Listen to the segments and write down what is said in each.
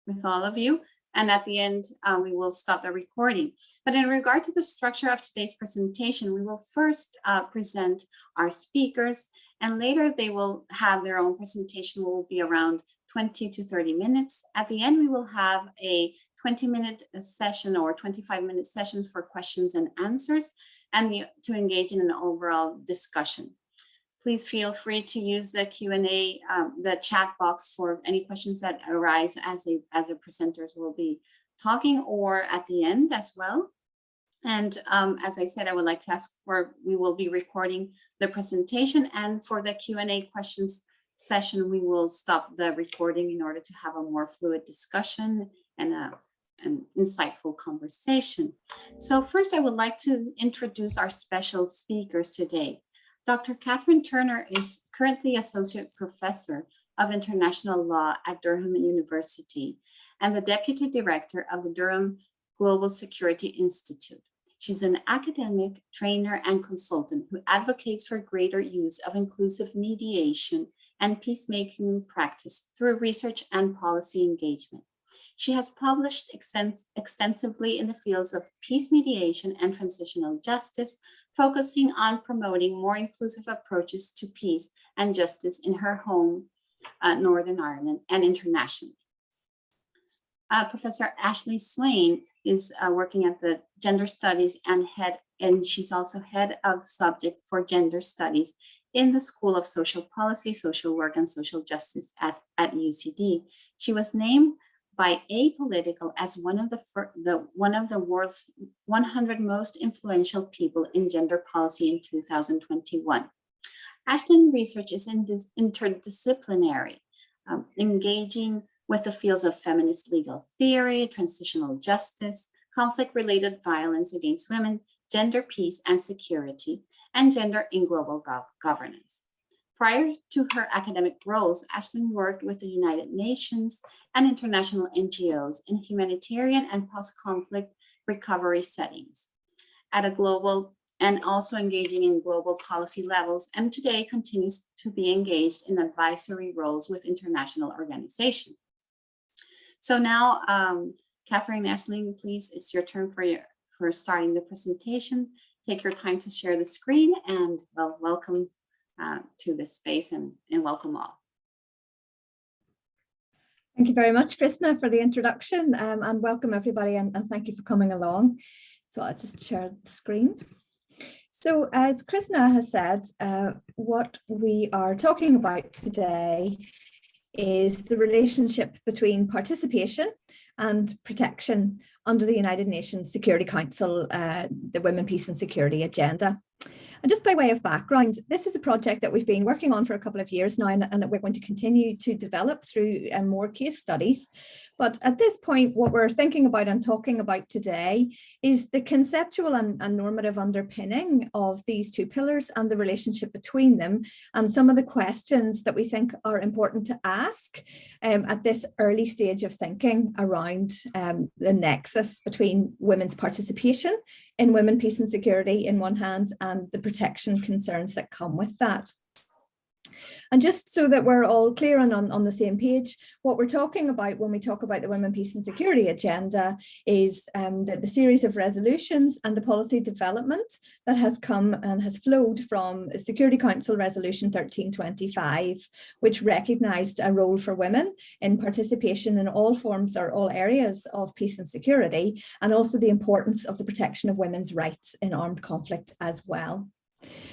with all of you. And at the end, we will stop the recording. But in regard to the structure of today's presentation, we will first present our speakers, and later they will have their own presentation, which will be around 20 to 30 minutes. At the end, we will have a 20-minute session or 25-minute sessions for questions and answers, and to engage in an overall discussion. Please feel free to use the Q&A, the chat box for any questions that arise as the presenters will be talking, or at the end as well. And as I said, I would like to ask we will be recording the presentation, and for the Q&A questions session, we will stop the recording in order to have a more fluid discussion and an insightful conversation. So first, I would like to introduce our special speakers today. Dr. Catherine Turner is currently Associate Professor of International Law at Durham University and the Deputy Director of the Durham Global Security Institute. She's an academic, trainer, and consultant who advocates for greater use of inclusive mediation and peacemaking practice through research and policy engagement. She has published extensively in the fields of peace mediation and transitional justice, focusing on promoting more inclusive approaches to peace and justice in her home, Northern Ireland, and internationally. Professor Ashley Swaine is working at the Gender Studies and she's also head of subject for Gender Studies in the School of Social Policy, Social Work, and Social Justice at UCD. She was named by Apolitical as one of the world's 100 most influential people in gender policy in 2021. Ashton's research is interdisciplinary, engaging with the fields of feminist legal theory, transitional justice, conflict-related violence against women, gender peace and security, and gender in global governance. Prior to her academic roles, Ashlyn worked with the United Nations and international NGOs in humanitarian and post-conflict recovery settings at a global and also engaging in global policy levels, and today continues to be engaged in advisory roles with international organizations. So now, Catherine, Ashlyn, please, it's your turn for starting the presentation. Take your time to share the screen, and well, welcome to this space, and welcome all. Thank you very much, Krishna, for the introduction, and welcome everybody, and thank you for coming along. So I'll just share the screen. So as Krishna has said, what we are talking about today is the relationship between participation and protection under the United Nations Security Council, the Women, Peace and Security Agenda. And just by way of background, this is a project that we've been working on for a couple of years now, and that we're going to continue to develop through more case studies. But at this point, what we're thinking about and talking about today is the conceptual and normative underpinning of these two pillars and the relationship between them, and some of the questions that we think are important to ask at this early stage of thinking around the nexus between women's participation in women, peace and security in one hand, and the protection concerns that come with that. And just so that we're all clear and on the same page, what we're talking about when we talk about the Women, Peace and Security Agenda is the series of resolutions and the policy development that has come and has flowed from the Security Council Resolution 1325, which recognised a role for women in participation in all forms or all areas of peace and security, and also the importance of the protection of women's rights in armed conflict as well.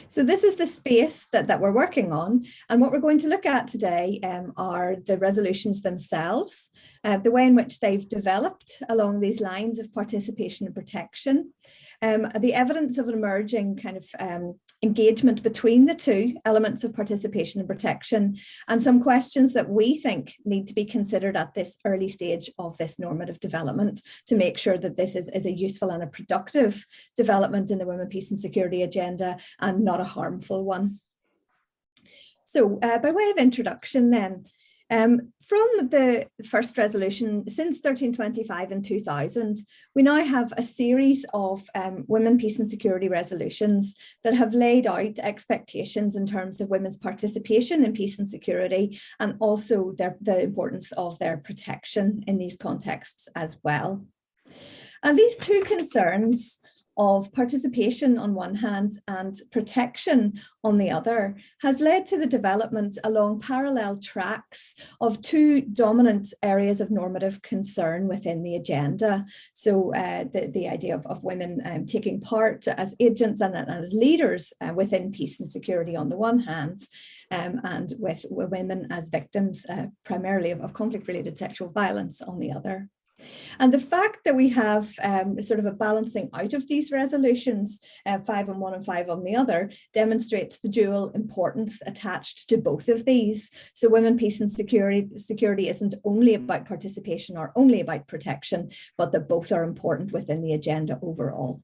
So this is the space that we're working on, and what we're going to look at today are the resolutions themselves, the way in which they've developed along these lines of participation and protection, the evidence of an emerging kind of engagement between the two elements of participation and protection, and some questions that we think need to be considered at this early stage of this normative development to make sure that this is a useful and a productive development in the Women, Peace and Security Agenda, and not a harmful one. So by way of introduction then, From the first resolution, since 1325 and 2000, we now have a series of women, peace and security resolutions that have laid out expectations in terms of women's participation in peace and security, and also the importance of their protection in these contexts as well. And these two concerns of participation on one hand and protection on the other has led to the development along parallel tracks of two dominant areas of normative concern within the agenda. So the idea of women taking part as agents and as leaders within peace and security on the one hand, and with women as victims primarily of conflict-related sexual violence on the other. And the fact that we have sort of a balancing out of these resolutions, 5 on one and 5 on the other, demonstrates the dual importance attached to both of these. So women, peace and security isn't only about participation or only about protection, but that both are important within the agenda overall.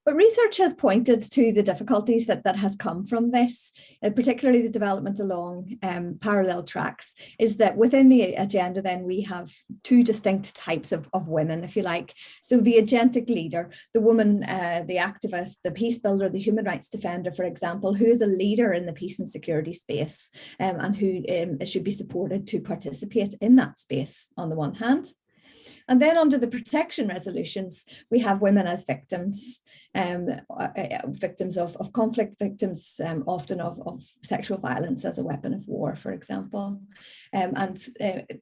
But research has pointed to the difficulties that has come from this, particularly the development along parallel tracks, is that within the agenda then we have two distinct types of women, if you like. So the agentic leader, the woman, the activist, the peace builder, the human rights defender, for example, who is a leader in the peace and security space and who should be supported to participate in that space on the one hand. And then under the protection resolutions, we have women as victims, victims of conflict, victims often of sexual violence as a weapon of war, for example. And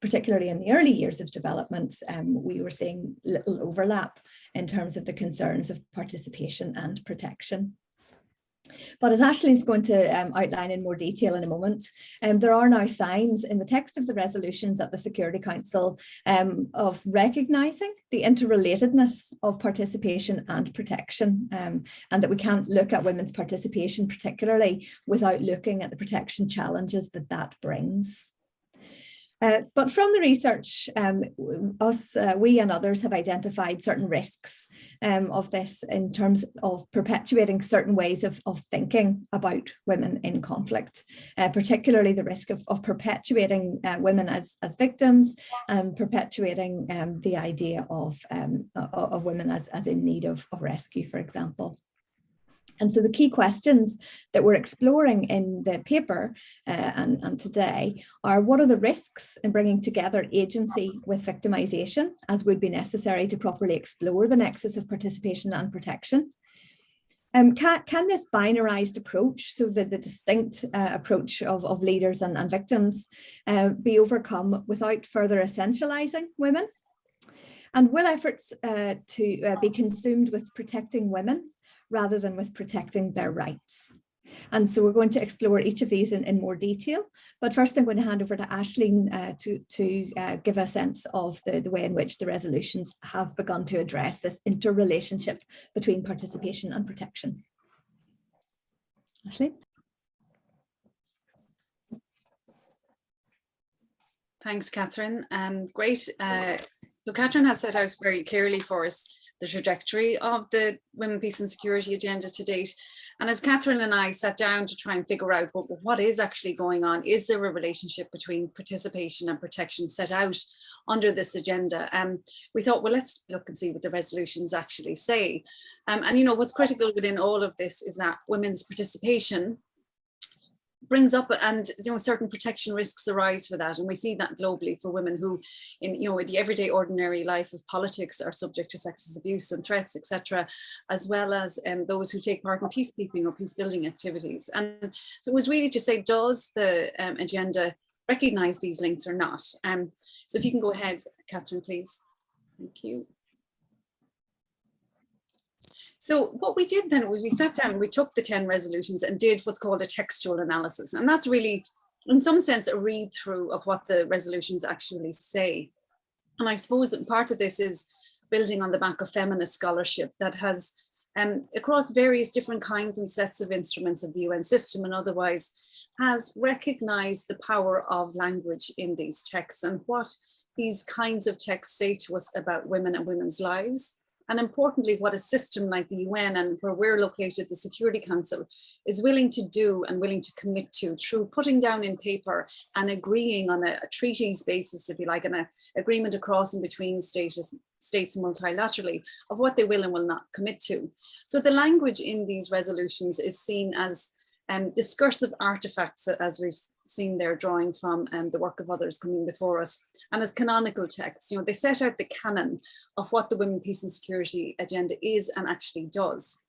particularly in the early years of development, we were seeing little overlap in terms of the concerns of participation and protection. But as Ashley is going to outline in more detail in a moment, there are now signs in the text of the resolutions at the Security Council of recognising the interrelatedness of participation and protection, and that we can't look at women's participation particularly without looking at the protection challenges that brings. But from the research, we and others have identified certain risks of this in terms of perpetuating certain ways of thinking about women in conflict, particularly the risk of perpetuating women as victims and perpetuating the idea of women as in need of rescue, for example. And so the key questions that we're exploring in the paper and today are: what are the risks in bringing together agency with victimization, as would be necessary to properly explore the nexus of participation and protection? Can this binarized approach, so the distinct approach of leaders and victims, be overcome without further essentializing women? And will efforts to be consumed with protecting women rather than with protecting their rights? And so we're going to explore each of these in more detail. But first I'm going to hand over to Aisling to give a sense of the way in which the resolutions have begun to address this interrelationship between participation and protection. Aisling? Thanks, Catherine. Great. So Catherine has set out very clearly for us the trajectory of the Women, Peace and Security agenda to date. And as Catherine and I sat down to try and figure out what is actually going on, is there a relationship between participation and protection set out under this agenda? We thought, well, let's look and see what the resolutions actually say. And you know, what's critical within all of this is that women's participation brings up, and you know, certain protection risks arise for that, and we see that globally for women who, in the everyday ordinary life of politics, are subject to sexist abuse and threats, etc., as well as those who take part in peacekeeping or peace building activities. And so it was really to say, does the agenda recognise these links or not? So if you can go ahead, Catherine, please. Thank you. So what we did then was we sat down and we took the 10 resolutions and did what's called a textual analysis. And that's really, in some sense, a read through of what the resolutions actually say. And I suppose that part of this is building on the back of feminist scholarship that has, across various different kinds and sets of instruments of the UN system and otherwise, has recognized the power of language in these texts and what these kinds of texts say to us about women and women's lives, And importantly, what a system like the UN and where we're located, the Security Council, is willing to do and willing to commit to through putting down in paper and agreeing on a treaties basis, if you like, and an agreement across and between states multilaterally of what they will and will not commit to. So the language in these resolutions is seen as discursive artifacts, as we've seen there, drawing from the work of others coming before us, and as canonical texts. You know, they set out the canon of what the Women, Peace and Security agenda is and actually does.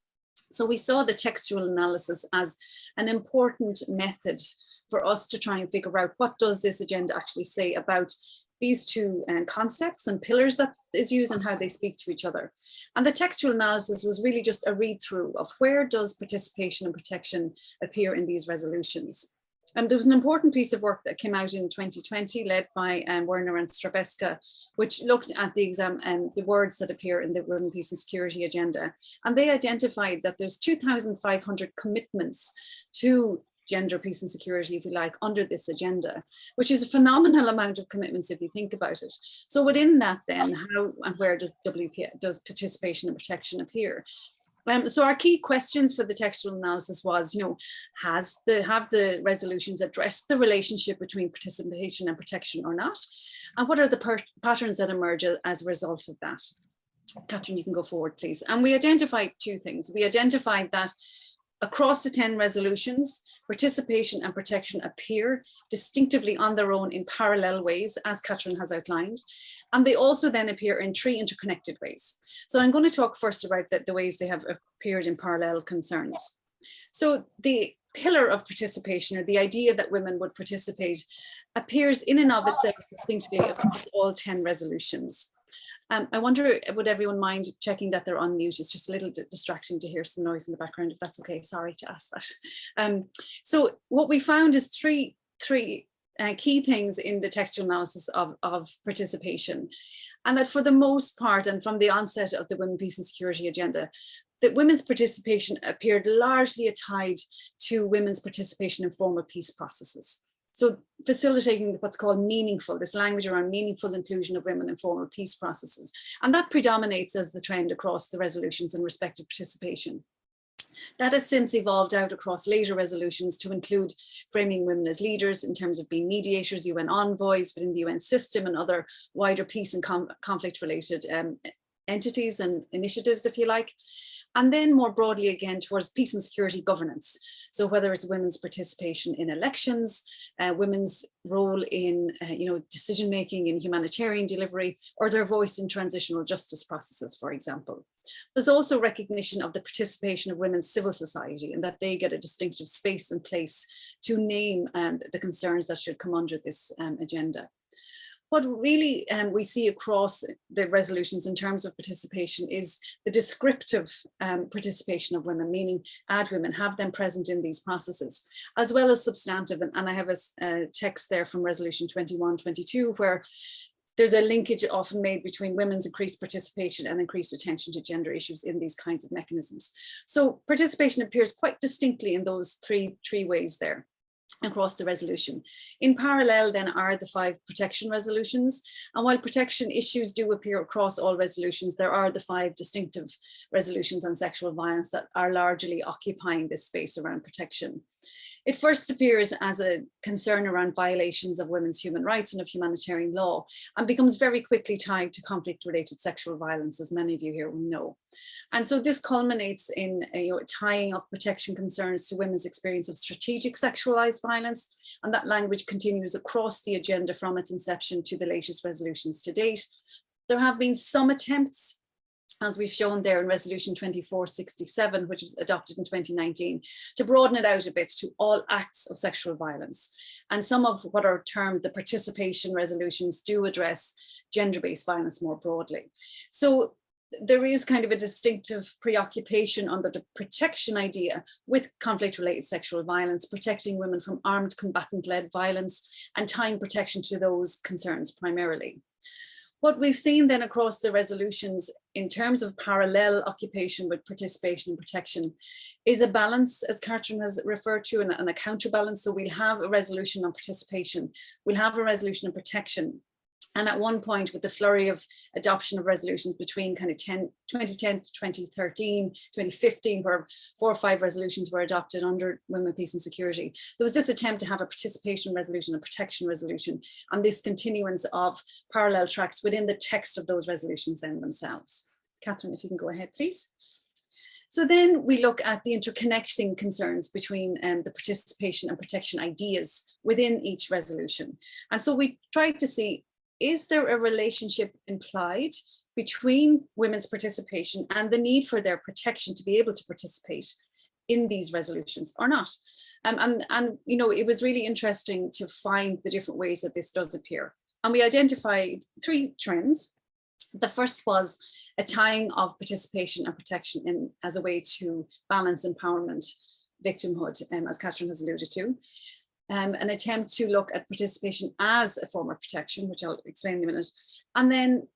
So we saw the textual analysis as an important method for us to try and figure out what does this agenda actually say about these two concepts and pillars that is used and how they speak to each other. And the textual analysis was really just a read through of where does participation and protection appear in these resolutions. And there was an important piece of work that came out in 2020 led by Werner and Straveska, which looked at the exam and the words that appear in the Women, Peace and Security agenda. And they identified that there's 2,500 commitments to gender, peace and security, if you like, under this agenda, which is a phenomenal amount of commitments if you think about it. So within that then, how and where does participation and protection appear? So our key questions for the textual analysis was, you know, have the resolutions addressed the relationship between participation and protection or not? And what are the patterns that emerge as a result of that? Catherine, you can go forward, please. And we identified two things. We identified that across the 10 resolutions, participation and protection appear distinctively on their own in parallel ways, as Catherine has outlined. And they also then appear in 3 interconnected ways. So I'm going to talk first about the ways they have appeared in parallel concerns. So the pillar of participation, or the idea that women would participate, appears in and of itself distinctly across all 10 resolutions. I wonder, would everyone mind checking that they're on mute? It's just a little distracting to hear some noise in the background, if that's okay. Sorry to ask that. So what we found is three key things in the textual analysis of participation. And that for the most part, and from the onset of the Women, Peace and Security agenda, that women's participation appeared largely tied to women's participation in formal peace processes. So facilitating what's called meaningful, this language around meaningful inclusion of women in formal peace processes. And that predominates as the trend across the resolutions in respect of participation. That has since evolved out across later resolutions to include framing women as leaders in terms of being mediators, UN envoys within the UN system and other wider peace and conflict related entities and initiatives, if you like. And then more broadly again towards peace and security governance. So whether it's women's participation in elections, women's role in decision-making in humanitarian delivery, or their voice in transitional justice processes, for example. There's also recognition of the participation of women's civil society and that they get a distinctive space and place to name the concerns that should come under this agenda. What really we see across the resolutions in terms of participation is the descriptive participation of women, meaning add women, have them present in these processes, as well as substantive. And I have a text there from resolution 2122, where there's a linkage often made between women's increased participation and increased attention to gender issues in these kinds of mechanisms. So participation appears quite distinctly in those three ways there across the resolution. In parallel then are the 5 protection resolutions. And while protection issues do appear across all resolutions, there are the 5 distinctive resolutions on sexual violence that are largely occupying this space around protection. It first appears as a concern around violations of women's human rights and of humanitarian law, and becomes very quickly tied to conflict-related sexual violence, as many of you here will know. And so this culminates in tying up protection concerns to women's experience of strategic sexualized violence, and that language continues across the agenda from its inception to the latest resolutions to date. There have been some attempts, as we've shown there in resolution 2467, which was adopted in 2019, to broaden it out a bit to all acts of sexual violence. And some of what are termed the participation resolutions do address gender-based violence more broadly. So there is kind of a distinctive preoccupation under the protection idea with conflict-related sexual violence, protecting women from armed combatant-led violence, and tying protection to those concerns primarily. What we've seen then across the resolutions in terms of parallel occupation with participation and protection is a balance, as Catherine has referred to, and a counterbalance. So we'll have a resolution on participation, we'll have a resolution on protection, And at one point, with the flurry of adoption of resolutions between kind of 2010 to 2013, 2015, where 4 or 5 resolutions were adopted under Women, Peace and Security, there was this attempt to have a participation resolution, a protection resolution, and this continuance of parallel tracks within the text of those resolutions then themselves. Catherine, if you can go ahead, please. So then we look at the interconnecting concerns between the participation and protection ideas within each resolution. And so we tried to see, is there a relationship implied between women's participation and the need for their protection to be able to participate in these resolutions or not? And you know, it was really interesting to find the different ways that this does appear. And we identified 3 trends. The first was a tying of participation and protection as a way to balance empowerment, victimhood, as Catherine has alluded to. An attempt to look at participation as a form of protection, which I'll explain in a minute. And then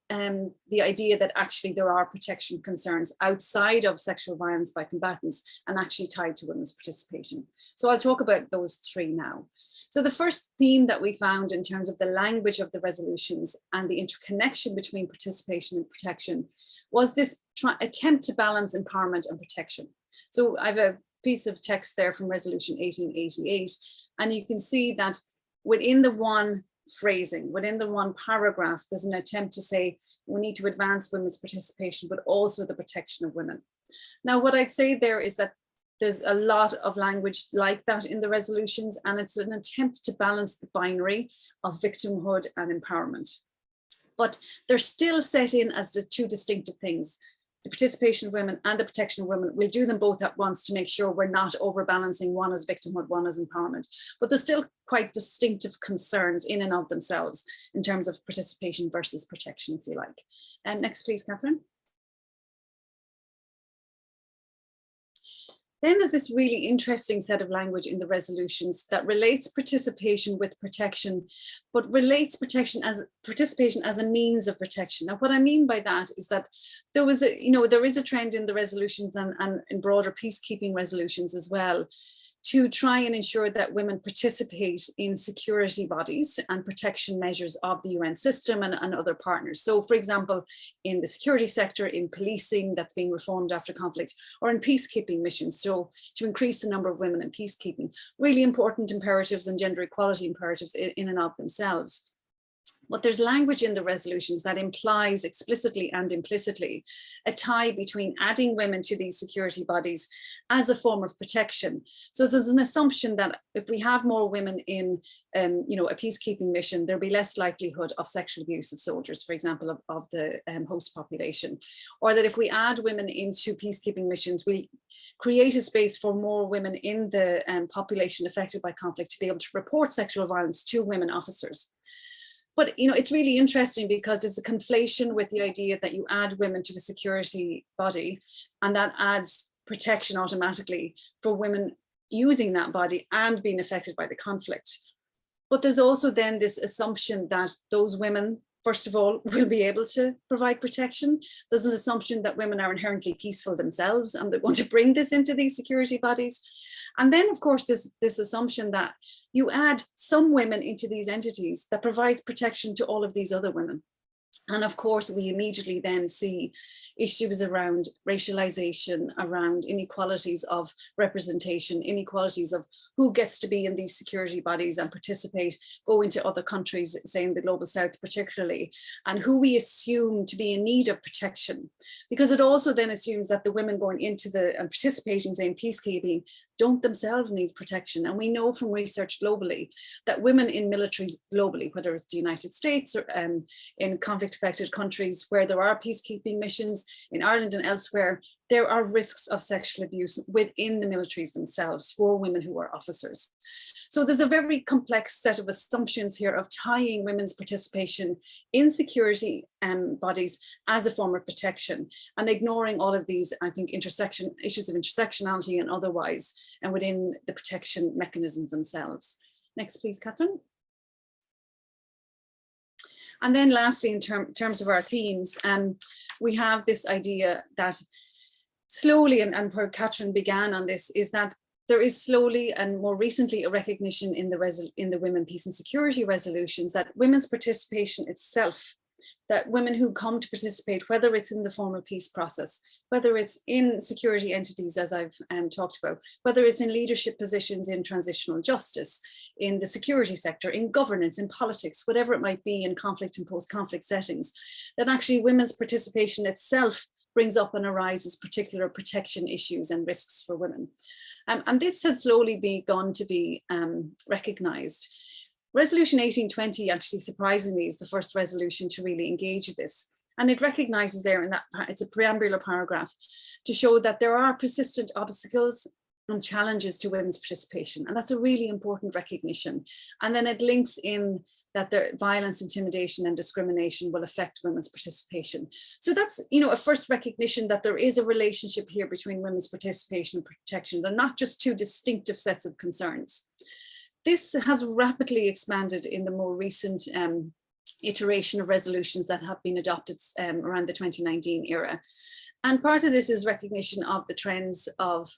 the idea that actually there are protection concerns outside of sexual violence by combatants and actually tied to women's participation. So I'll talk about those 3 now. So the first theme that we found in terms of the language of the resolutions and the interconnection between participation and protection was this attempt to balance empowerment and protection. So I have a piece of text there from resolution 1888, and you can see that within the one phrasing, within the one paragraph, there's an attempt to say we need to advance women's participation, but also the protection of women. Now, what I'd say there is that there's a lot of language like that in the resolutions, and it's an attempt to balance the binary of victimhood and empowerment. But they're still set in as the 2 distinctive things. The participation of women and the protection of women, we'll do them both at once to make sure we're not overbalancing one as victimhood, one as empowerment. But there's still quite distinctive concerns in and of themselves in terms of participation versus protection, if you like. Next, please, Catherine. Then there's this really interesting set of language in the resolutions that relates participation with protection, but relates participation as a means of protection. Now, what I mean by that is that there was there is a trend in the resolutions and in broader peacekeeping resolutions as well, to try and ensure that women participate in security bodies and protection measures of the UN system and other partners. So, for example, in the security sector, in policing that's being reformed after conflict, or in peacekeeping missions, so to increase the number of women in peacekeeping. Really important imperatives and gender equality imperatives in and of themselves. But there's language in the resolutions that implies explicitly and implicitly a tie between adding women to these security bodies as a form of protection. So there's an assumption that if we have more women in a peacekeeping mission, there'll be less likelihood of sexual abuse of soldiers, for example, of the host population. Or that if we add women into peacekeeping missions, we create a space for more women in the population affected by conflict to be able to report sexual violence to women officers. But it's really interesting because there's a conflation with the idea that you add women to a security body and that adds protection automatically for women using that body and being affected by the conflict. But there's also then this assumption that those women, first of all, will be able to provide protection. There's an assumption that women are inherently peaceful themselves and they're going to bring this into these security bodies. And then, of course, this assumption that you add some women into these entities that provides protection to all of these other women. And of course, we immediately then see issues around racialization, around inequalities of representation, inequalities of who gets to be in these security bodies and participate, go into other countries, say in the global south particularly, and who we assume to be in need of protection. Because it also then assumes that the women going into and participating, say in peacekeeping, don't themselves need protection. And we know from research globally that women in militaries globally, whether it's the United States or in conflict-affected countries where there are peacekeeping missions, in Ireland and elsewhere, there are risks of sexual abuse within the militaries themselves for women who are officers. So there's a very complex set of assumptions here of tying women's participation in security bodies as a form of protection and ignoring all of these, I think, issues of intersectionality and otherwise, and within the protection mechanisms themselves. Next, please, Catherine. And then lastly, in terms of our themes, we have this idea that slowly, and where Catherine began on this, is that there is slowly and more recently a recognition in the Women, Peace and Security resolutions that women's participation itself, that women who come to participate, whether it's in the formal peace process, whether it's in security entities, as I've talked about, whether it's in leadership positions in transitional justice, in the security sector, in governance, in politics, whatever it might be, in conflict and post-conflict settings, that actually women's participation itself brings up and arises particular protection issues and risks for women. And this has slowly begun to be recognised. Resolution 1820 actually surprisingly is the first resolution to really engage with this. And it recognises there in that, it's a preambular paragraph, to show that there are persistent obstacles and challenges to women's participation. And that's a really important recognition. And then it links in that the violence, intimidation and discrimination will affect women's participation. So that's, you know, a first recognition that there is a relationship here between women's participation and protection. They're not just two distinctive sets of concerns. This has rapidly expanded in the more recent iteration of resolutions that have been adopted around the 2019 era. And part of this is recognition of the trends of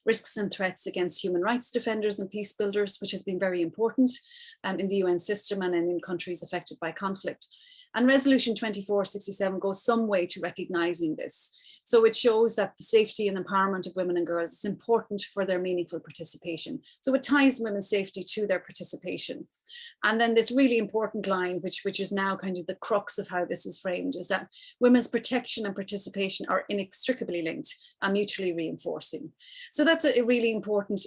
risks and threats against human rights defenders and peace builders, which has been very important in the UN system and in countries affected by conflict. And Resolution 2467 goes some way to recognising this. So it shows that the safety and empowerment of women and girls is important for their meaningful participation. So it ties women's safety to their participation. And then this really important line, which is now kind of the crux of how this is framed, is that women's protection and participation are inextricably linked and mutually reinforcing. So that's a really important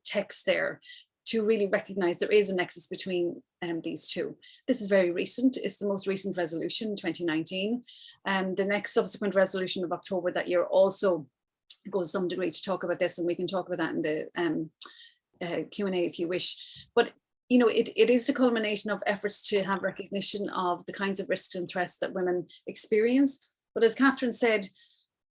text there, to really recognise there is a nexus between these two. This is very recent. It's the most recent resolution, 2019. The next subsequent resolution of October that year also goes some degree to talk about this, and we can talk about that in the Q&A if you wish. But you know, it is the culmination of efforts to have recognition of the kinds of risks and threats that women experience. But as Catherine said,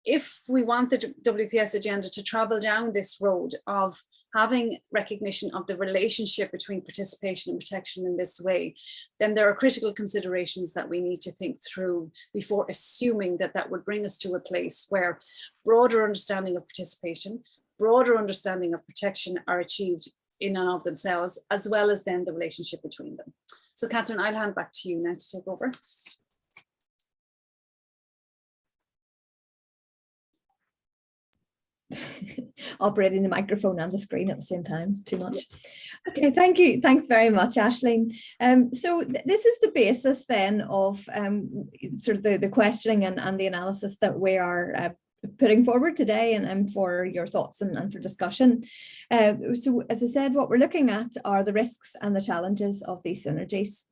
if we want the WPS agenda to travel down this road of having recognition of the relationship between participation and protection in this way, then there are critical considerations that we need to think through before assuming that that would bring us to a place where broader understanding of participation, broader understanding of protection are achieved in and of themselves, as well as then the relationship between them. So Catherine, I'll hand back to you now to take over. Operating the microphone and the screen at the same time, it's too much. Okay, thank you. Thanks very much, Aisling. So this is the basis then of sort of the questioning and the analysis that we are putting forward today, and for your thoughts and for discussion. So as I said, what we're looking at are the risks and the challenges of these synergies.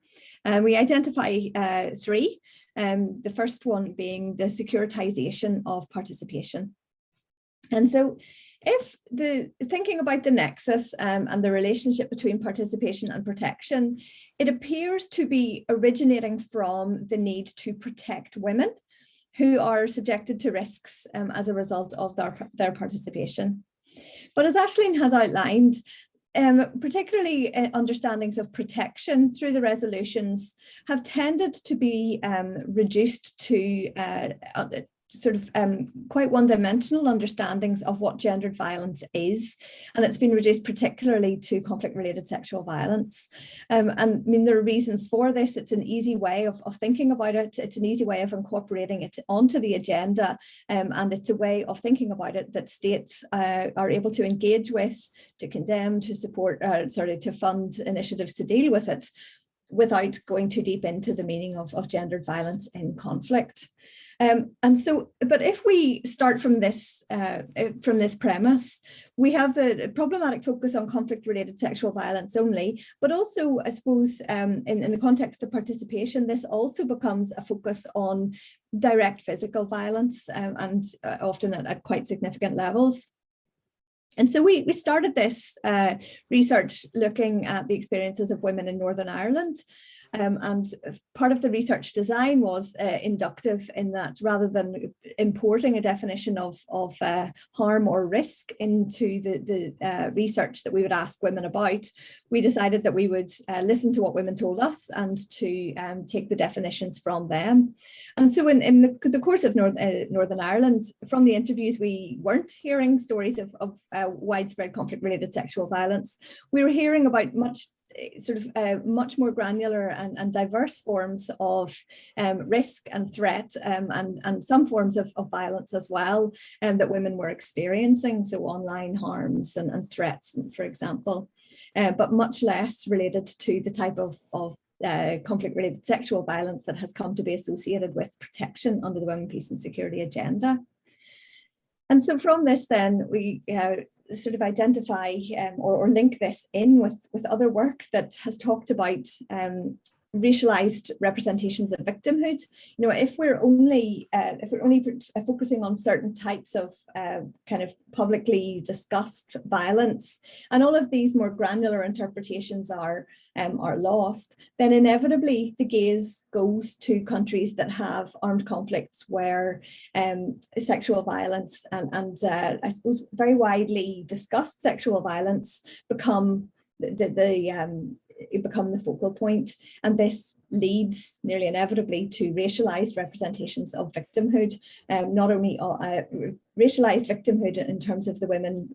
We identify three, the first one being the securitization of participation. And so if thinking about the nexus and the relationship between participation and protection, it appears to be originating from the need to protect women who are subjected to risks as a result of their participation. But as Aisling has outlined, particularly understandings of protection through the resolutions have tended to be reduced to sort of quite one-dimensional understandings of what gendered violence is, and it's been reduced particularly to conflict-related sexual violence. And I mean, there are reasons for this. It's an easy way of thinking about it. It's an easy way of incorporating it onto the agenda, and it's a way of thinking about it that states are able to engage with, to condemn, to support, to fund initiatives to deal with it, without going too deep into the meaning of gendered violence in conflict. And so, but if we start from this premise, we have the problematic focus on conflict-related sexual violence only, but also, I suppose, in the context of participation, this also becomes a focus on direct physical violence, and often at quite significant levels. And so we started this research looking at the experiences of women in Northern Ireland. And part of the research design was inductive, in that rather than importing a definition of harm or risk into the research that we would ask women about, we decided that we would listen to what women told us and to take the definitions from them. And so in the course of Northern Ireland, from the interviews, we weren't hearing stories of widespread conflict-related sexual violence. We were hearing about much more granular and diverse forms of risk and threat, and some forms of violence as well, that women were experiencing, so online harms and threats, for example, but much less related to the type of conflict-related sexual violence that has come to be associated with protection under the Women, Peace and Security agenda. And so from this then, we sort of identify or link this in with other work that has talked about racialized representations of victimhood. You know, if we're only focusing on certain types of kind of publicly discussed violence, and all of these more granular interpretations are lost, then inevitably the gaze goes to countries that have armed conflicts where sexual violence and I suppose very widely discussed sexual violence become the focal point, and this leads nearly inevitably to racialized representations of victimhood, not only racialized victimhood in terms of the women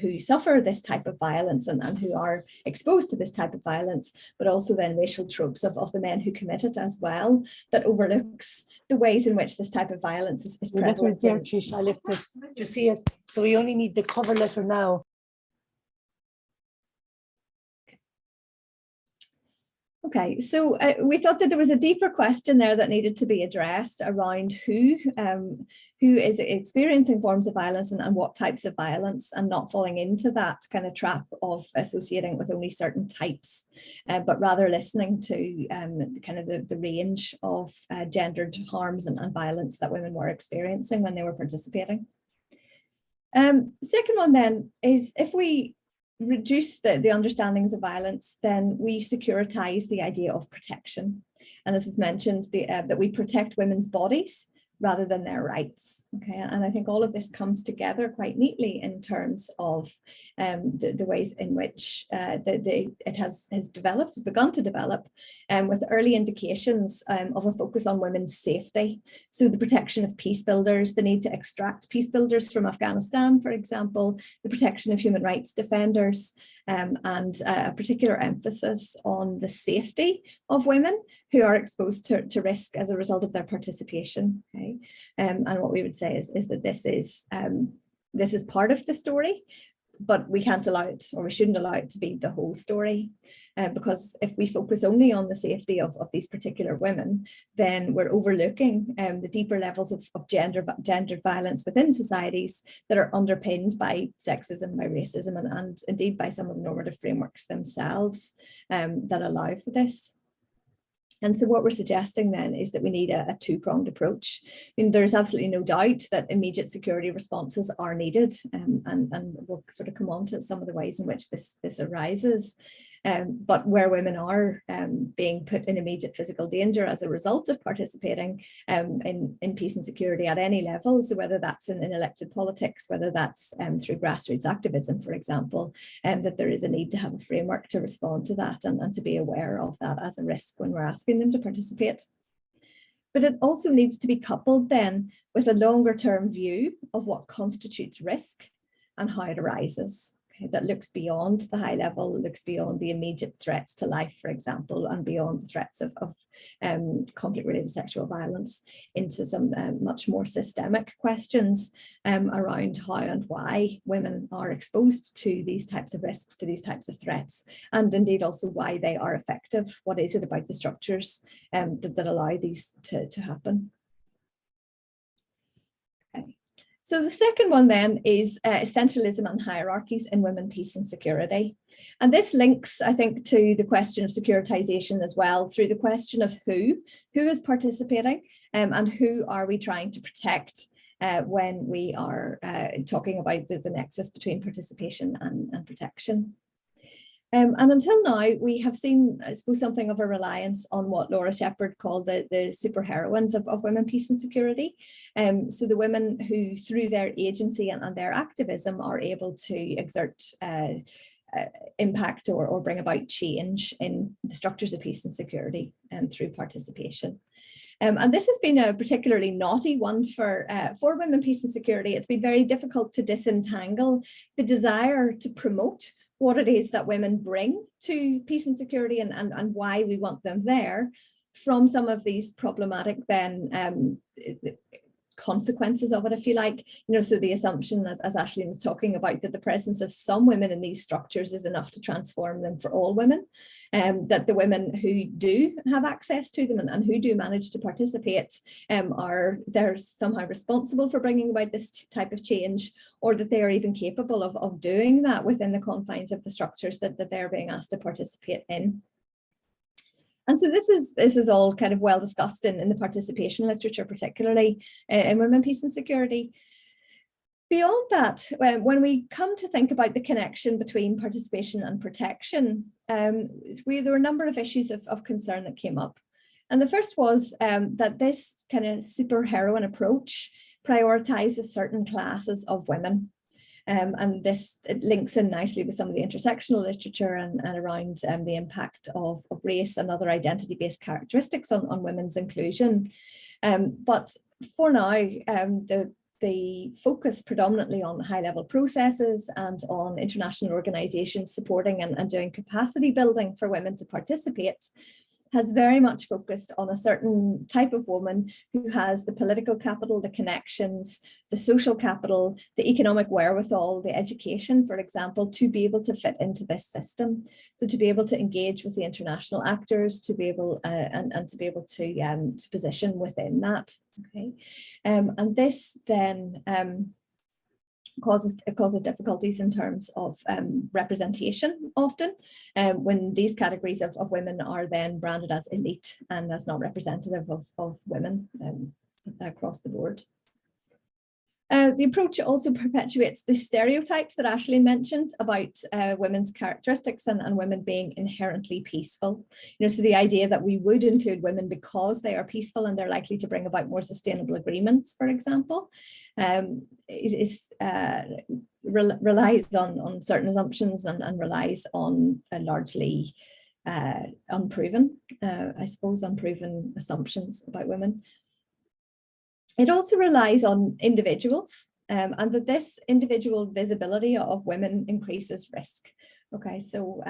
who suffer this type of violence and who are exposed to this type of violence, but also then racial tropes of the men who commit it as well, that overlooks the ways in which this type of violence is prevalent. I lifted to see it, so we only need the cover letter now. Okay, so we thought that there was a deeper question there that needed to be addressed around who is experiencing forms of violence and what types of violence, and not falling into that kind of trap of associating with only certain types, but rather listening to kind of the range of gendered harms and violence that women were experiencing when they were participating. Second one then is, if we reduce the understandings of violence, then we securitize the idea of protection. And as we've mentioned, that we protect women's bodies rather than their rights. Okay, and I think all of this comes together quite neatly in terms of the ways in which it has begun to develop, with early indications of a focus on women's safety. So the protection of peace builders, the need to extract peace builders from Afghanistan, for example, the protection of human rights defenders, and a particular emphasis on the safety of women who are exposed to risk as a result of their participation. Okay, and what we would say is that this is part of the story, but we can't allow it, or we shouldn't allow it to be the whole story, because if we focus only on the safety of these particular women, then we're overlooking the deeper levels of gendered violence within societies that are underpinned by sexism, by racism, and indeed by some of the normative frameworks themselves that allow for this. And so what we're suggesting then is that we need a two-pronged approach. I mean, there's absolutely no doubt that immediate security responses are needed, and we'll sort of come on to some of the ways in which this arises. But where women are being put in immediate physical danger as a result of participating in peace and security at any level, so whether that's in elected politics, whether that's through grassroots activism, for example, that there is a need to have a framework to respond to that and to be aware of that as a risk when we're asking them to participate. But it also needs to be coupled then with a longer term view of what constitutes risk and how it arises. That looks beyond the high level, looks beyond the immediate threats to life, for example, and beyond the threats of conflict-related sexual violence, into some much more systemic questions around how and why women are exposed to these types of risks, to these types of threats, and indeed also why they are effective. What is it about the structures that allow these to happen? Okay. So the second one then is essentialism and hierarchies in women, peace and security. And this links, I think, to the question of securitization as well, through the question of who is participating, and who are we trying to protect when we are talking about the nexus between participation and protection. And until now, we have seen, I suppose, something of a reliance on what Laura Shepherd called the superheroines of women, peace and security. So the women who, through their agency and their activism, are able to exert impact or bring about change in the structures of peace and security through participation. And this has been a particularly knotty one for women, peace and security. It's been very difficult to disentangle the desire to promote what it is that women bring to peace and security and why we want them there from some of these problematic then consequences of it, if you like. So the assumption, as Aisling was talking about, that the presence of some women in these structures is enough to transform them for all women, that the women who do have access to them and who do manage to participate they're somehow responsible for bringing about this type of change, or that they are even capable of doing that within the confines of the structures that they're being asked to participate in. And so this is all kind of well discussed in the participation literature, particularly in women, peace and security. Beyond that, when we come to think about the connection between participation and protection, there were a number of issues of concern that came up. And the first was that this kind of superheroine approach prioritizes certain classes of women. And this, it links in nicely with some of the intersectional literature and around the impact of race and other identity-based characteristics on women's inclusion. But for now, the focus predominantly on high-level processes and on international organisations supporting and doing capacity building for women to participate has very much focused on a certain type of woman who has the political capital, the connections, the social capital, the economic wherewithal, the education, for example, to be able to fit into this system. So to be able to engage with the international actors, to be able and to be able to position within that. Okay, and this then causes difficulties in terms of representation often when these categories of women are then branded as elite and as not representative of women across the board. The approach also perpetuates the stereotypes that Aisling mentioned about women's characteristics and women being inherently peaceful. So the idea that we would include women because they are peaceful and they're likely to bring about more sustainable agreements, for example, relies on certain assumptions and relies on largely unproven assumptions about women. It also relies on individuals and that this individual visibility of women increases risk. Okay, so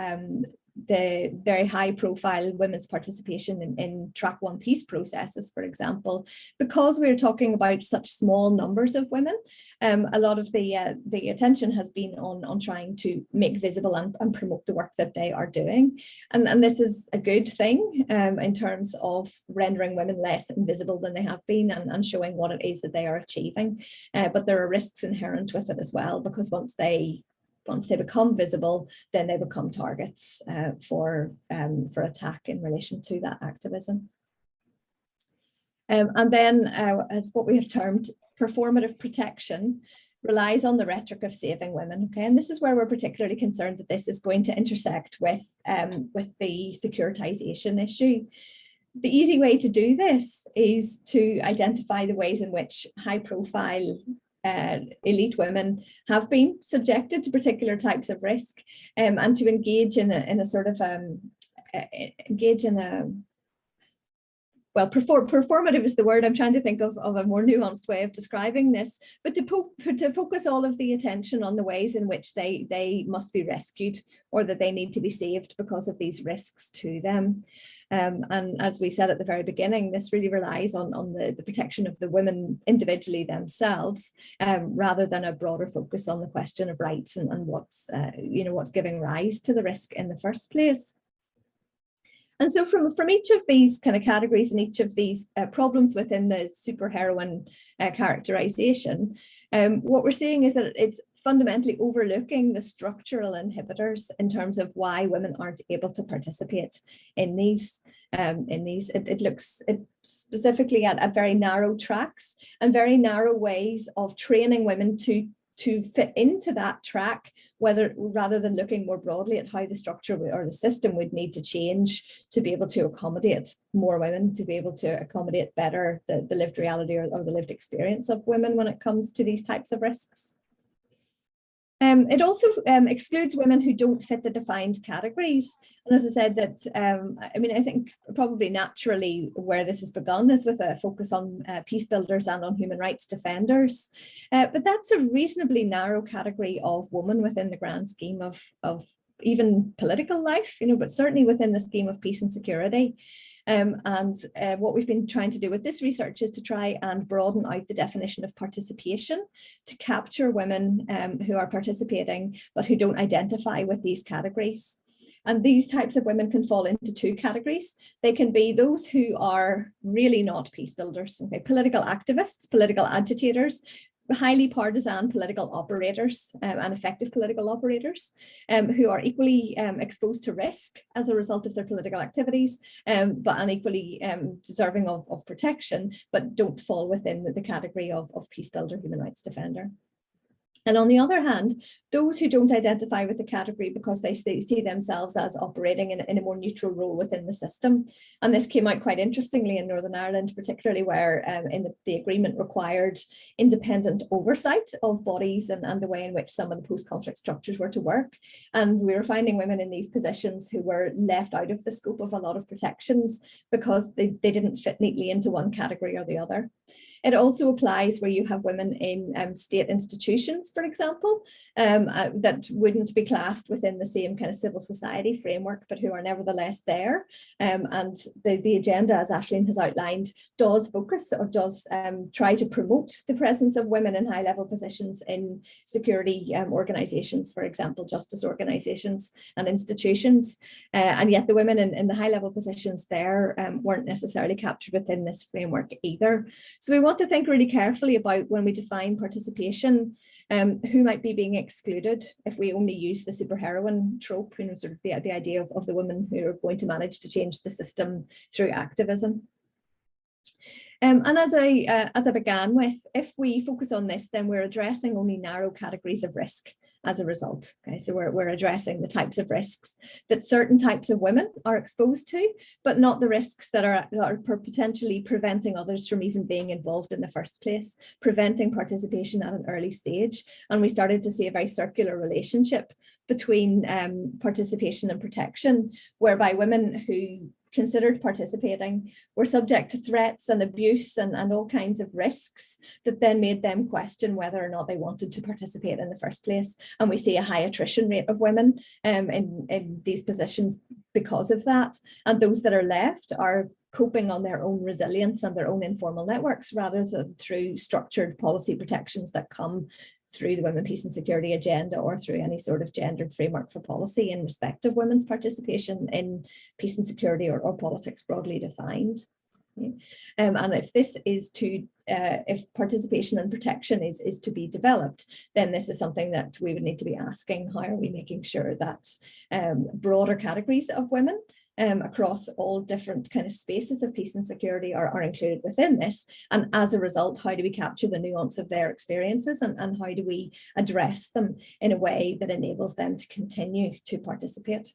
the very high profile women's participation in track 1 peace processes, for example, because we're talking about such small numbers of women, a lot of the attention has been on trying to make visible and promote the work that they are doing. And this is a good thing in terms of rendering women less invisible than they have been and showing what it is that they are achieving. But there are risks inherent with it as well, because once they become visible, then they become targets for attack in relation to that activism. And then as what we have termed performative protection relies on the rhetoric of saving women. Okay, and this is where we're particularly concerned that this is going to intersect with the securitization issue. The easy way to do this is to identify the ways in which high profile elite women have been subjected to particular types of risk, and to engage in a sort of performative is the word I'm trying to think of a more nuanced way of describing this, but to focus all of the attention on the ways in which they must be rescued or that they need to be saved because of these risks to them. And as we said at the very beginning, this really relies on the protection of the women individually themselves, rather than a broader focus on the question of rights and what's giving rise to the risk in the first place. And so from each of these kind of categories and each of these problems within the superheroine characterization, what we're seeing is that it's fundamentally overlooking the structural inhibitors in terms of why women aren't able to participate in these. It looks specifically at very narrow tracks and very narrow ways of training women to to fit into that track, rather than looking more broadly at how the structure or the system would need to change to be able to accommodate more women, to be able to accommodate better the lived reality or the lived experience of women when it comes to these types of risks. It also excludes women who don't fit the defined categories. And as I said, that I mean, I think probably naturally where this has begun is with a focus on peace builders and on human rights defenders. But that's a reasonably narrow category of woman within the grand scheme of even political life, but certainly within the scheme of peace and security. What we've been trying to do with this research is to try and broaden out the definition of participation to capture women who are participating but who don't identify with these categories. And these types of women can fall into two categories. They can be those who are really not peace builders, okay, political activists, political agitators, highly partisan political operators and effective political operators who are equally exposed to risk as a result of their political activities, but equally deserving of protection, but don't fall within the category of peace builder, human rights defender. And on the other hand, those who don't identify with the category because they see themselves as operating in a more neutral role within the system. And this came out quite interestingly in Northern Ireland, particularly where the agreement required independent oversight of bodies and the way in which some of the post-conflict structures were to work. And we were finding women in these positions who were left out of the scope of a lot of protections because they didn't fit neatly into one category or the other. It also applies where you have women in state institutions, for example, that wouldn't be classed within the same kind of civil society framework, but who are nevertheless there. And the agenda, as Aisling has outlined, does focus or does try to promote the presence of women in high-level positions in security organisations, for example, justice organisations and institutions. And yet the women in the high-level positions there weren't necessarily captured within this framework either. So we want to think really carefully about when we define participation, who might be being excluded if we only use the superheroine trope, sort of the idea of the women who are going to manage to change the system through activism. And as I began with, if we focus on this, then we're addressing only narrow categories of risk as a result. Okay, so we're addressing the types of risks that certain types of women are exposed to, but not the risks that are potentially preventing others from even being involved in the first place, preventing participation at an early stage. And we started to see a very circular relationship between participation and protection, whereby women who considered participating were subject to threats and abuse and all kinds of risks that then made them question whether or not they wanted to participate in the first place. And we see a high attrition rate of women in these positions because of that. And those that are left are coping on their own resilience and their own informal networks rather than through structured policy protections that come through the Women, Peace and Security agenda or through any sort of gendered framework for policy in respect of women's participation in peace and security or politics broadly defined. And if this is if participation and protection is to be developed, then this is something that we would need to be asking, how are we making sure that broader categories of women across all different kind of spaces of peace and security are included within this. And as a result, how do we capture the nuance of their experiences and how do we address them in a way that enables them to continue to participate?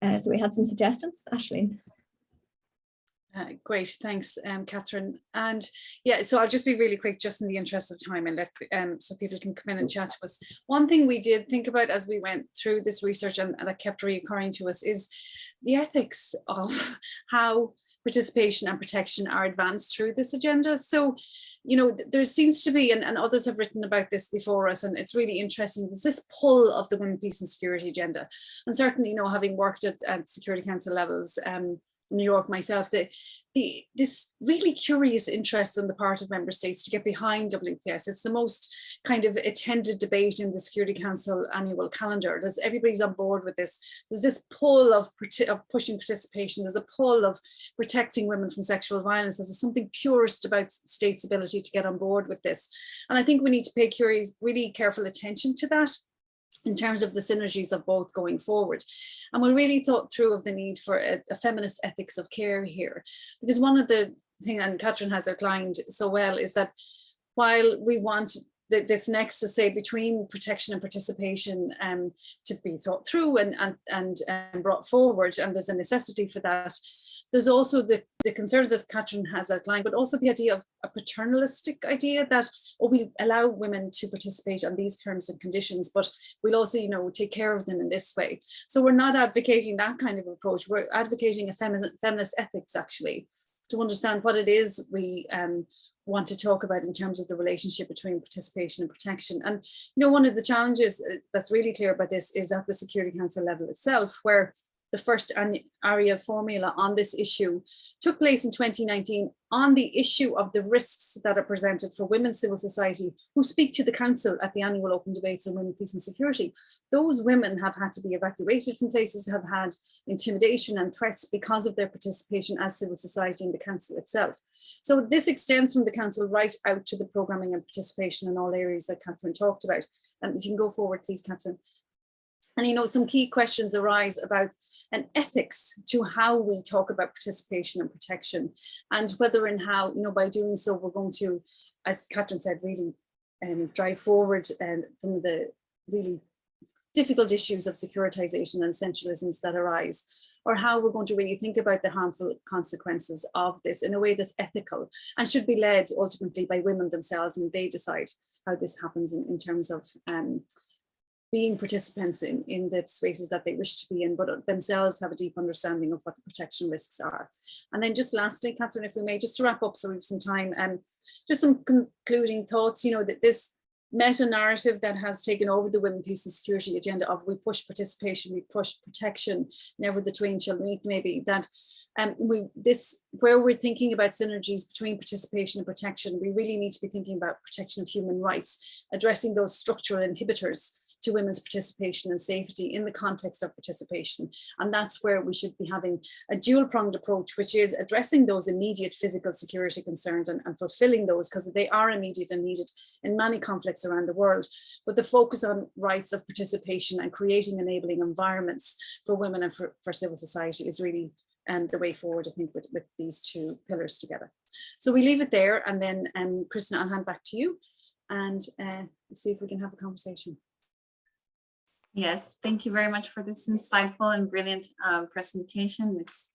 So we had some suggestions, Aisling. Great, thanks, Catherine. And yeah, so I'll just be really quick, just in the interest of time, and let so people can come in and chat to us. One thing we did think about as we went through this research and that kept reoccurring to us is the ethics of how participation and protection are advanced through this agenda. So, there seems to be, and others have written about this before us, and it's really interesting, there's this pull of the Women, Peace and Security agenda. And certainly, having worked at Security Council levels, New York myself, this really curious interest on the part of member states to get behind WPS. It's the most kind of attended debate in the Security Council annual calendar. Everybody's on board with this. There's this pull of pushing participation. There's a pull of protecting women from sexual violence. There's something purist about states' ability to get on board with this. And I think we need to pay really careful attention to that in terms of the synergies of both going forward. And we really thought through of the need for a feminist ethics of care here, because one of the things, and Catherine has outlined so well, is that while we want this nexus, say, between protection and participation to be thought through and brought forward, and there's a necessity for that. There's also the concerns that Catherine has outlined, but also the idea of a paternalistic idea that, oh, we allow women to participate on these terms and conditions, but we'll also, you know, take care of them in this way. So we're not advocating that kind of approach. We're advocating a feminist ethics, actually, to understand what it is we want to talk about in terms of the relationship between participation and protection. And, you know, one of the challenges that's really clear about this is at the Security Council level itself, where the first ARIA formula on this issue took place in 2019 on the issue of the risks that are presented for women civil society who speak to the council at the annual open debates on women, peace and security. Those women have had to be evacuated from places, have had intimidation and threats because of their participation as civil society in the council itself. So this extends from the council right out to the programming and participation in all areas that Catherine talked about. And if you can go forward, please, Catherine. And, you know, some key questions arise about an ethics to how we talk about participation and protection, and whether and how, you know, by doing so, we're going to, as Catherine said, really drive forward some of the really difficult issues of securitization and essentialisms that arise, or how we're going to really think about the harmful consequences of this in a way that's ethical and should be led ultimately by women themselves, and they decide how this happens in terms of being participants in the spaces that they wish to be in, but themselves have a deep understanding of what the protection risks are. And then just lastly, Catherine, if we may, just to wrap up so we have some time, just some concluding thoughts, you know, that this meta-narrative that has taken over the women, peace and security agenda of we push participation, we push protection, never the twain shall meet, maybe, that where we're thinking about synergies between participation and protection, we really need to be thinking about protection of human rights, addressing those structural inhibitors to women's participation and safety in the context of participation. And that's where we should be having a dual-pronged approach, which is addressing those immediate physical security concerns and fulfilling those, because they are immediate and needed in many conflicts around the world. But the focus on rights of participation and creating enabling environments for women and for civil society is really the way forward, I think, with these two pillars together. So we leave it there, and then Krishna, I'll hand back to you and see if we can have a conversation. Yes, thank you very much for this insightful and brilliant presentation. It's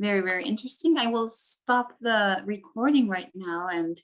very, very interesting. I will stop the recording right now and